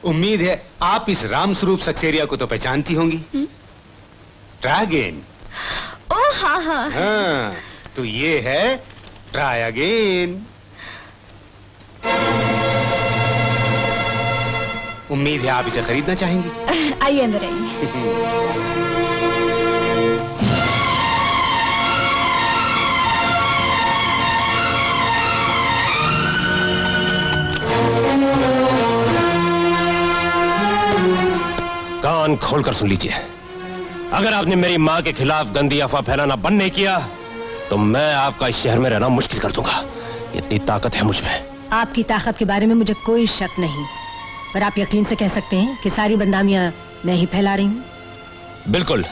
उम्मीद है आप इस राम स्वरूप सक्सेरिया को तो पहचानती होंगी। Try again. ओ हाँ हाँ। हाँ, तो ये है ट्राई अगेन। उम्मीद है आप इसे खरीदना चाहेंगी। आइए अंदर आइए। कान खोलकर सुन लीजिए, अगर आपने मेरी मां के खिलाफ गंदी अफवाह फैलाना बंद नहीं किया तो मैं आपका इस शहर में रहना मुश्किल कर दूंगा। इतनी ताकत है मुझ में। आपकी ताकत के बारे में मुझे कोई शक नहीं, पर आप यकीन से कह सकते हैं कि सारी बदनामियां मैं ही फैला रही हूँ। बिल्कुल,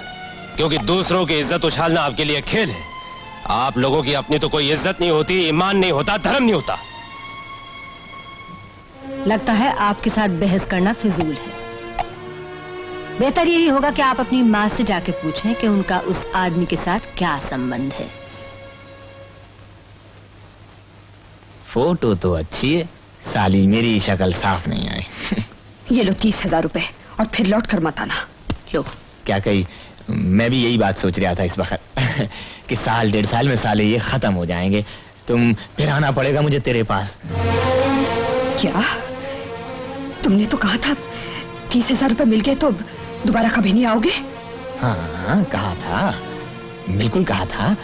क्योंकि दूसरों की इज्जत उछालना आपके लिए खेल है। आप लोगों की अपनी तो कोई इज्जत नहीं होती, ईमान नहीं होता, धर्म नहीं होता। लगता है आपके साथ बहस करना फिजूल है। बेहतर यही होगा कि आप अपनी माँ से जाके पूछें कि उनका उस आदमी के साथ क्या संबंध है। फोटो तो अच्छी है, साली मेरी शक्ल साफ नहीं आई। ये लो 30,000 रुपए और फिर लौट कर मत आना। लो। क्या कही? मैं भी यही बात सोच रहा था इस वक्त कि साल 1.5 साल में साले ये खत्म हो जाएंगे, तुम फिर आना पड़ेगा मुझे तेरे पास। क्या तुमने तो कहा था 30,000 रुपए मिल गए तो दोबारा कभी नहीं आओगे? हाँ कहा था, बिल्कुल कहा था।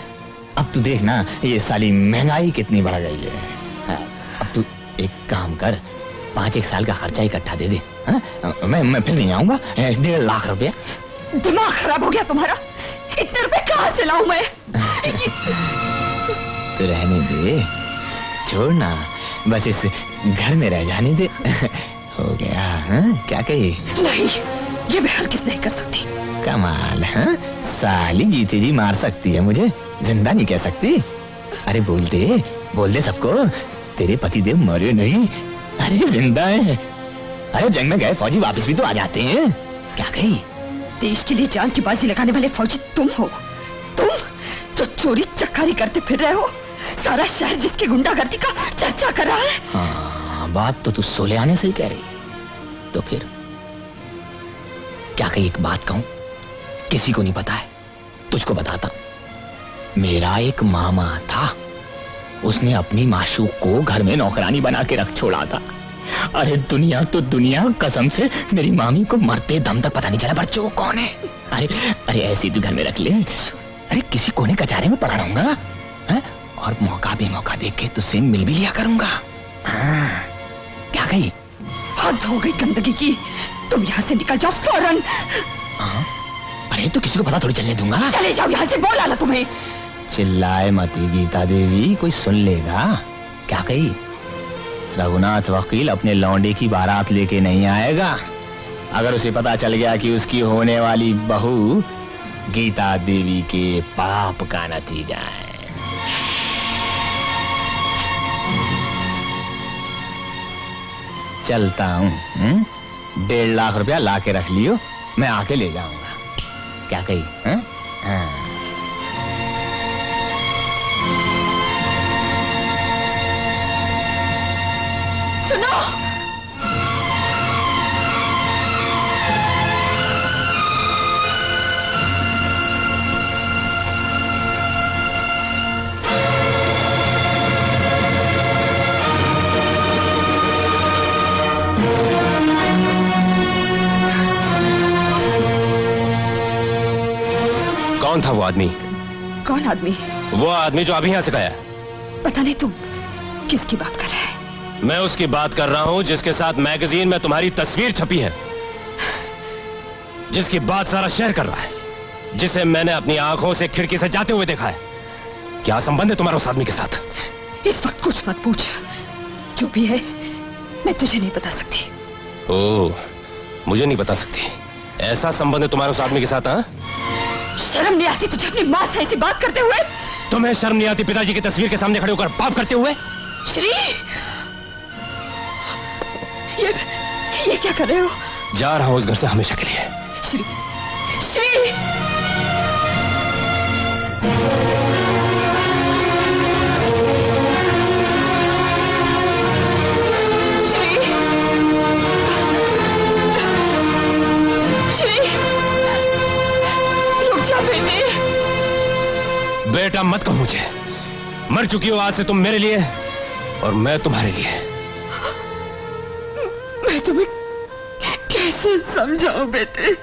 अब तू देख ना, ये साली महंगाई कितनी बढ़ गई है। अब तू एक काम कर, 5-1 साल का खर्चा इकट्ठा दे दे। मैं फिर नहीं आऊंगा। 1.5 लाख रुपया। दिमाग खराब हो गया तुम्हारा? इतने रुपए कहाँ से लाऊं मैं? तो रहने दे, छोड़ ना, बस इस घर में रह जाने दे। हो गया। क्या कही? नहीं, ये मैं हरगिज़ नहीं कर सकती। कमाल है, साली जीते जी मार सकती है मुझे, जिंदा नहीं कह सकती। अरे बोल दे सबको, तेरे पतिदेव मरे नहीं, अरे जिंदा है। अरे जंग में गए फौजी वापस भी तो आ जाते हैं। क्या कही? देश के लिए जान की बाजी लगाने वाले फौजी तुम हो, तुम जो चोरी चकारी करते फिर रहे हो। सारा शहर जिसकी गुंडागर्दी का चर्चा कर रहा है। हाँ, बात तो तू सोले आने से ही कह रही। तो फिर क्या कही? एक बात कहूं, किसी को नहीं पता है, तुझको बताता। मेरा एक मामा था, उसने अपनी माशूक को घर में नौकरानी बना के रख छोड़ा था। अरे दुनिया तो दुनिया, कसम से मेरी मामी को मरते दम तक पता नहीं चला बच्चों को कौन है। अरे ऐसी तू घर में रख ले, अरे किसी कोने कचारे में पड़ा रहूंगा, और मौका देख के तुझसे मिल भी लिया करूंगा। क्या कही? हद हो गई गंदगी की, तुम यहाँ से निकल जाओ फौरन। अरे तो किसी को पता थोड़ी चलने दूंगा। चले जाओ यहाँ से, बोला ना तुम्हें। चिल्लाए मती गीता देवी, कोई सुन लेगा। क्या कही? रघुनाथ वकील अपने लौंडे की बारात लेके नहीं आएगा। अगर उसे पता चल गया कि उसकी होने वाली बहू गीता देवी के पाप का नतीजा है। चलता हूँ। 1.5 लाख रुपया ला के रख लियो, मैं आके ले जाऊंगा। क्या कही? सुनो, कौन था वो आदमी? कौन आदमी? वो आदमी जो अभी यहां से गया। पता नहीं तुम किसकी बात कर रहे हैं। मैं उसकी बात कर रहा हूं जिसके साथ मैगजीन में तुम्हारी तस्वीर छपी है, जिसकी बात सारा शहर कर रहा है, जिसे मैंने अपनी आंखों से खिड़की से जाते हुए देखा है। क्या संबंध है तुम्हारा उस आदमी के साथ? इस वक्त कुछ मत पूछ, जो भी है मैं तुझे नहीं बता सकती। ओह, मुझे नहीं बता सकती? ऐसा संबंध है तुम्हारे उस आदमी के साथ? हाँ, शर्म नहीं आती तुझे अपनी माँ से ऐसी बात करते हुए? तुम्हें शर्म नहीं आती पिताजी की तस्वीर के सामने खड़े होकर पाप करते हुए? श्री, ये क्या कर रहे हो? जा रहा हूं उस घर से हमेशा के लिए। श्री, श्री, मर चुकी हो आज से तुम मेरे लिए और मैं तुम्हारे लिए। मैं तुम्हें कैसे समझाऊं बेटे?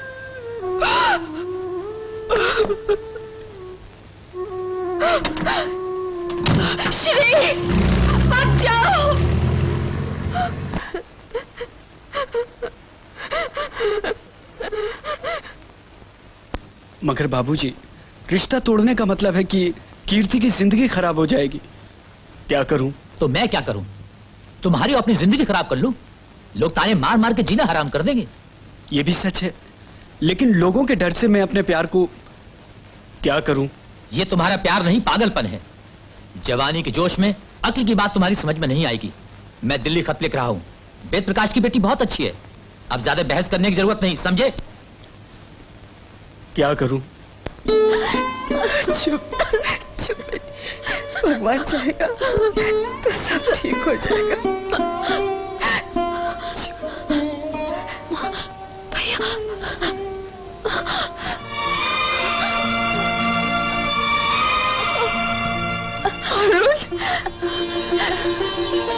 श्री, मत जाओ। मगर बाबूजी, रिश्ता तोड़ने का मतलब है कि कीर्ति की जिंदगी खराब हो जाएगी। क्या करूं? तो मैं क्या करूं? तुम्हारी अपनी जिंदगी खराब कर लूं? लोग ताने मार मार के जीना हराम कर देंगे। ये भी सच है, लेकिन लोगों के डर से मैं अपने प्यार को क्या करूं? ये तुम्हारा प्यार नहीं, पागलपन है। जवानी के जोश में अक्ल की बात तुम्हारी समझ में नहीं आएगी। मैं दिल्ली खत लिख रहा हूं। वेद प्रकाश की बेटी बहुत अच्छी है। अब ज्यादा बहस करने की जरूरत नहीं, समझे? क्या करूं? चुप चुप, भगवान चाहेगा तो सब ठीक हो जाएगा। भैया, अरुण,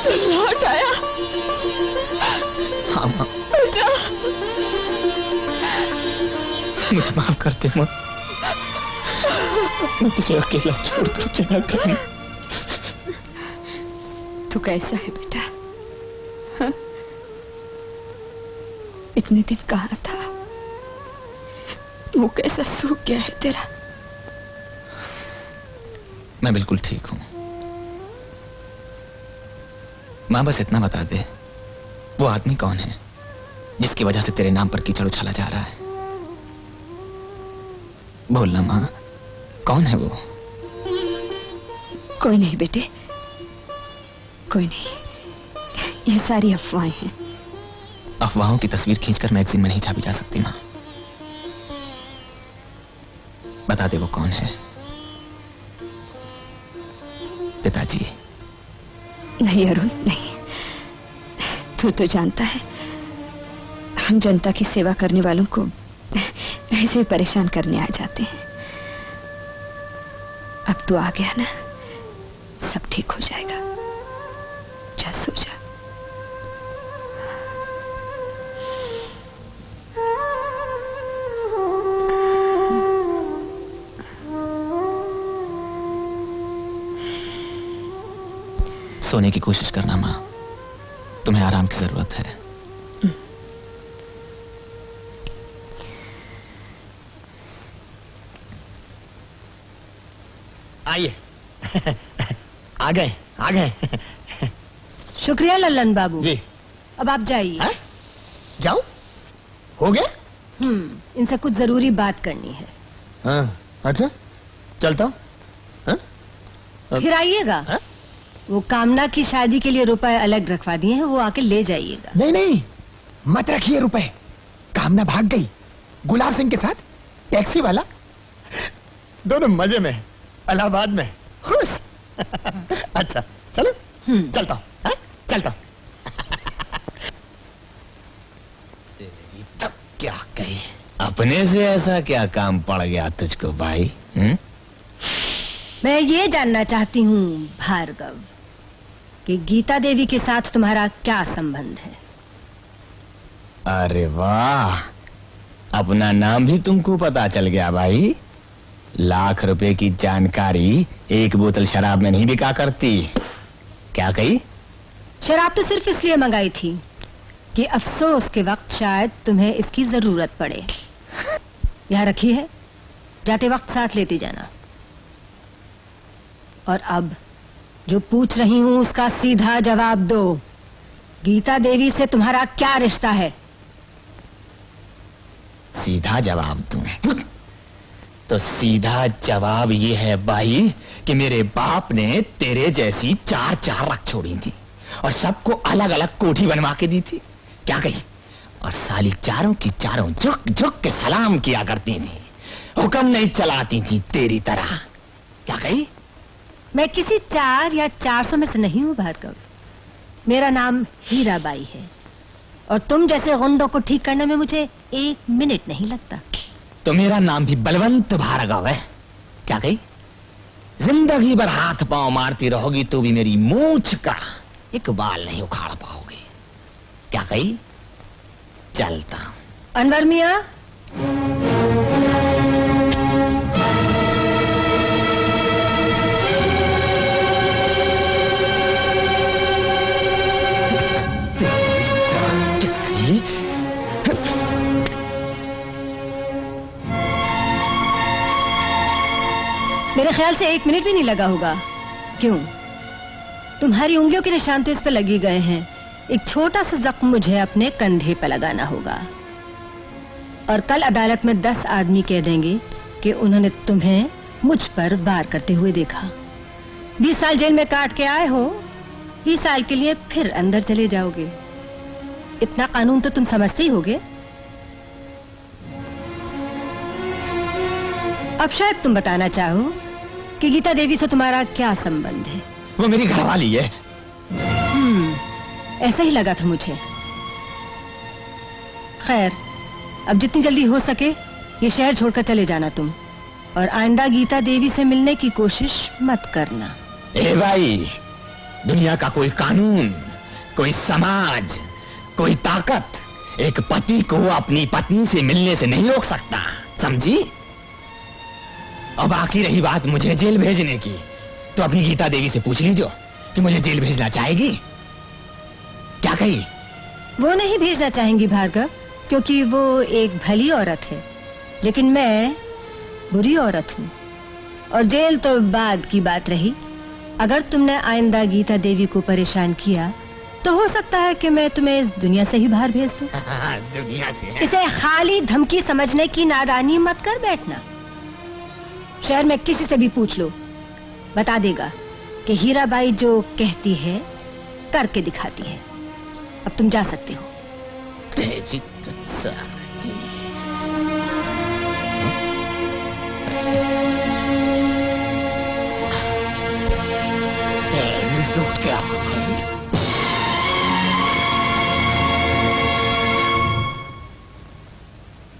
तू लौट आया। हाँ माँ, बेटा, मुझे माफ कर दे माँ। मैं तुझे अकेला छोड़कर चला गया। तू कैसा है बेटा? हाँ? इतने दिन कहाँ था? मुंह कैसा सूख गया है तेरा? मैं बिल्कुल ठीक हूं माँ। बस इतना बता दे, वो आदमी कौन है जिसकी वजह से तेरे नाम पर कीचड़ उछाला जा रहा है? बोलना माँ, कौन है वो? कोई नहीं बेटे, कोई नहीं। ये सारी अफवाहें हैं। अफवाहों की तस्वीर खींचकर मैगजीन में नहीं छापी जा सकती माँ। बता दे वो कौन है। पिताजी। नहीं अरुण, नहीं। तू तो जानता है, हम जनता की सेवा करने वालों को ऐसे ही परेशान करने आ जाते हैं। अब तू आ गया ना, सब ठीक हो जाएगा। जा सो जा। सोने की कोशिश करना माँ, तुम्हें आराम की जरूरत है। आइए। आ गए, आ गए। शुक्रिया लल्लन बाबू। जी। अब आप जाइए। हाँ? जाओ, हो गया? इनसे कुछ जरूरी बात करनी है। हाँ, अच्छा, चलता हूँ। हाँ? फिर आइएगा। हाँ? वो कामना की शादी के लिए रुपए अलग रखवा दिए हैं, वो आके ले जाइएगा। नहीं नहीं, मत रखिए रुपए। कामना भाग गई गुलाब सिंह के साथ। टैक्सी वाला दोनों मजे में, इलाहाबाद में खुश। अच्छा चलो, चलता हूँ। हाँ? चलता हूँ। तब क्या कहे, अपने से ऐसा क्या काम पड़ गया तुझको भाई? मैं ये जानना चाहती हूँ भार्गव, कि गीता देवी के साथ तुम्हारा क्या संबंध है? अरे वाह, अपना नाम भी तुमको पता चल गया भाई। लाख रुपए की जानकारी एक बोतल शराब में नहीं बिका करती। क्या कही? शराब तो सिर्फ इसलिए मंगाई थी कि अफसोस के वक्त शायद तुम्हें इसकी जरूरत पड़े। यहाँ रखी है, जाते वक्त साथ लेते जाना। और अब जो पूछ रही हूं उसका सीधा जवाब दो। गीता देवी से तुम्हारा क्या रिश्ता है? सीधा जवाब दूं तो सीधा जवाब ये है भाई कि मेरे बाप ने तेरे जैसी 4 रख छोड़ी थी और सबको अलग अलग कोठी बनवा के दी थी। क्या कही? और साली चारों की चारों झुक झुक के सलाम किया करती थी, हुक्म नहीं चलाती थी तेरी तरह। क्या कही? मैं किसी 4 या 400 में से नहीं हूं भार्गव। मेरा नाम हीराबाई है और तुम जैसे गुंडों को ठीक करने में मुझे 1 मिनट नहीं लगता। तो मेरा नाम भी बलवंत भार्गव है। क्या कही? जिंदगी भर हाथ पांव मारती रहोगी तो भी मेरी मूंछ का एक बाल नहीं उखाड़ पाओगे। क्या कही? चलता हूं। अनवर मियां, मेरे ख्याल से 1 मिनट भी नहीं लगा होगा। क्यों? तुम्हारी उंगलियों के निशान तो इस पर लगे गए हैं। एक छोटा सा जख्म मुझे अपने कंधे पर लगाना होगा और कल अदालत में 10 आदमी कह देंगे कि उन्होंने तुम्हें मुझ पर वार करते हुए देखा। 20 साल जेल में काट के आए हो, 20 साल के लिए फिर अंदर चले जाओगे। इतना कानून तो तुम समझते ही होगे। अब शायद तुम बताना चाहो कि गीता देवी से तुम्हारा क्या संबंध है। वो मेरी घरवाली है। ऐसा ही लगा था मुझे। खैर, अब जितनी जल्दी हो सके ये शहर छोड़कर चले जाना तुम, और आइंदा गीता देवी से मिलने की कोशिश मत करना। ए भाई, दुनिया का कोई कानून, कोई समाज, कोई ताकत एक पति को अपनी पत्नी से मिलने से नहीं रोक सकता, समझी? अब बाकी रही बात मुझे जेल भेजने की, तो अपनी गीता देवी से पूछ लीजिए कि मुझे जेल भेजना चाहेगी। क्या कही? वो नहीं भेजना चाहेंगी भार्गव, क्योंकि वो एक भली औरत है, लेकिन मैं बुरी औरत हूँ। और जेल तो बाद की बात रही। अगर तुमने आइंदा गीता देवी को परेशान किया तो हो सकता है कि मैं तुम्हें इस दुनिया से ही बाहर भेज दूं। दुनिया से? इसे खाली धमकी समझने की नादानी मत कर बैठना। शहर में किसी से भी पूछ लो, बता देगा कि हीराबाई जो कहती है करके दिखाती है। अब तुम जा सकते हो।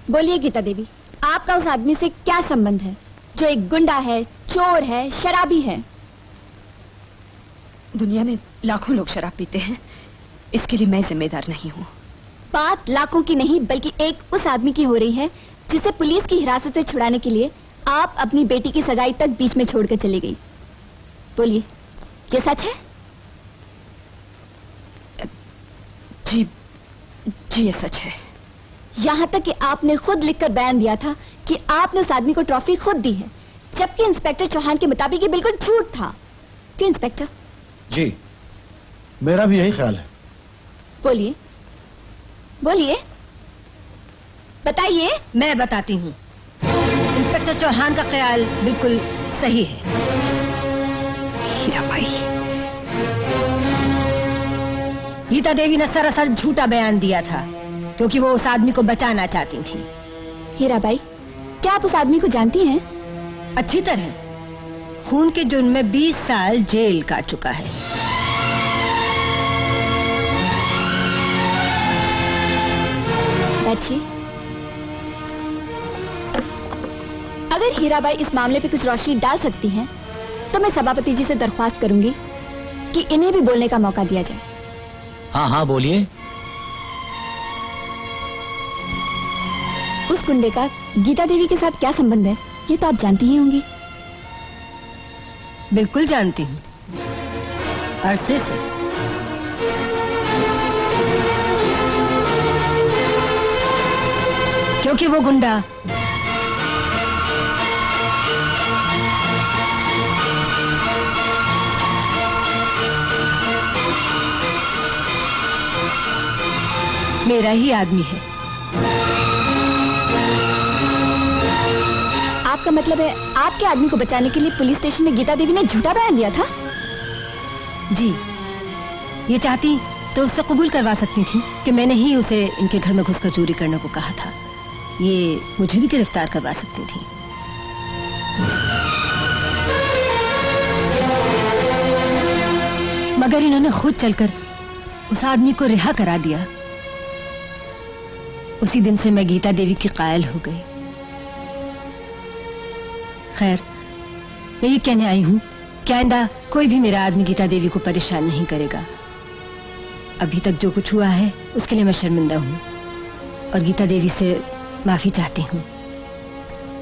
बोलिए गीता देवी, आपका उस आदमी से क्या संबंध है जो एक गुंडा है, चोर है, शराबी है? दुनिया में लाखों लोग शराब पीते हैं, इसके लिए मैं जिम्मेदार नहीं हूँ। बात लाखों की नहीं बल्कि एक उस आदमी की हो रही है जिसे पुलिस की हिरासत से छुड़ाने के लिए आप अपनी बेटी की सगाई तक बीच में छोड़कर चली गई। बोलिए, ये सच है? जी जी, ये सच है। यहाँ तक कि आपने खुद लिखकर बयान दिया था कि आपने उस आदमी को ट्रॉफी खुद दी है, जबकि इंस्पेक्टर चौहान के मुताबिक ये बिल्कुल झूठ था। क्यों इंस्पेक्टर? जी, मेरा भी यही ख्याल है। बोलिए बोलिए, बताइए। मैं बताती हूँ। इंस्पेक्टर चौहान का ख्याल बिल्कुल सही है। हीराबाई, गीता देवी ने सरासर झूठा बयान दिया था क्योंकि वो उस आदमी को बचाना चाहती थी। हीराबाई, क्या आप उस आदमी को जानती हैं? अच्छी तरह। खून के जुर्म में 20 साल जेल काट चुका है। बैठिए। अगर हीराबाई इस मामले पे कुछ रोशनी डाल सकती हैं, तो मैं सभापति जी से दरख्वास्त करूंगी कि इन्हें भी बोलने का मौका दिया जाए। हाँ हाँ, बोलिए। उस गुंडे का गीता देवी के साथ क्या संबंध है, ये तो आप जानती ही होंगी। बिल्कुल जानती हूँ, अरसे से। क्योंकि वो गुंडा मेरा ही आदमी है। आपका मतलब है आपके आदमी को बचाने के लिए पुलिस स्टेशन में गीता देवी ने झूठा बयान दिया था? जी, ये चाहती तो उससे कबूल करवा सकती थी कि मैंने ही उसे इनके घर में घुसकर चोरी करने को कहा था। ये मुझे भी गिरफ्तार करवा सकती थी। मगर इन्होंने खुद चलकर उस आदमी को रिहा करा दिया। उसी दिन से मैं गीता देवी की कायल हो गई। खैर, मैं ये कहने आई हूँ कि आइंदा कोई भी मेरा आदमी गीता देवी को परेशान नहीं करेगा। अभी तक जो कुछ हुआ है उसके लिए मैं शर्मिंदा हूँ और गीता देवी से माफी चाहती हूँ।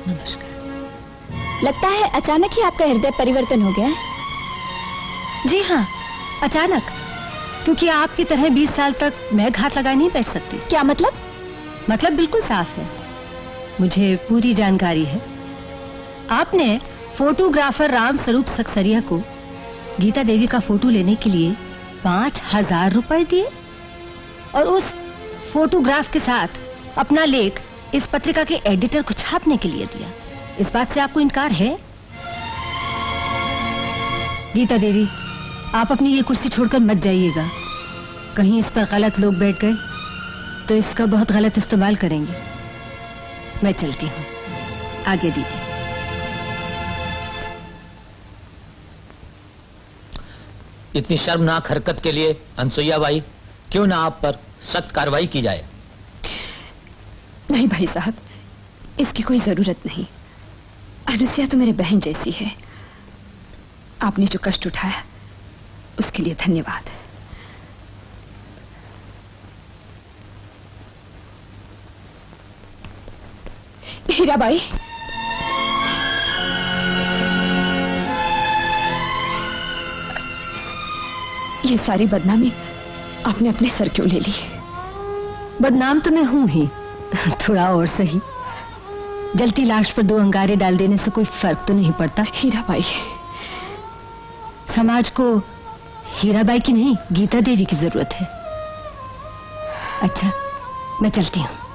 नमस्कार। लगता है अचानक ही आपका हृदय परिवर्तन हो गया है। जी हाँ, अचानक, क्योंकि आपकी तरह 20 साल तक मैं घात लगाए नहीं बैठ सकती। क्या मतलब? मतलब बिल्कुल साफ है, मुझे पूरी जानकारी है। आपने फोटोग्राफर राम स्वरूप सक्सेरिया को गीता देवी का फोटो लेने के लिए 5,000 रुपए दिए और उस फोटोग्राफ के साथ अपना लेख इस पत्रिका के एडिटर को छापने के लिए दिया। इस बात से आपको इनकार है? गीता देवी, आप अपनी ये कुर्सी छोड़कर मत जाइएगा। कहीं इस पर गलत लोग बैठ गए तो इसका बहुत गलत इस्तेमाल करेंगे। मैं चलती हूँ, आगे दीजिए। इतनी शर्मनाक हरकत के लिए अनसुईया बाई, क्यों ना आप पर सख्त कार्रवाई की जाए। नहीं भाई साहब, इसकी कोई जरूरत नहीं। अनुसुईया तो मेरी बहन जैसी है। आपने जो कष्ट उठाया उसके लिए धन्यवाद। हीराबाई, ये सारी बदनामी आपने अपने सर क्यों ले ली? बदनाम तो मैं हूं ही, थोड़ा और सही। जलती लाश पर 2 अंगारे डाल देने से कोई फर्क तो नहीं पड़ता। हीराबाई, समाज को हीराबाई की नहीं, गीता देवी की जरूरत है। अच्छा, मैं चलती हूँ।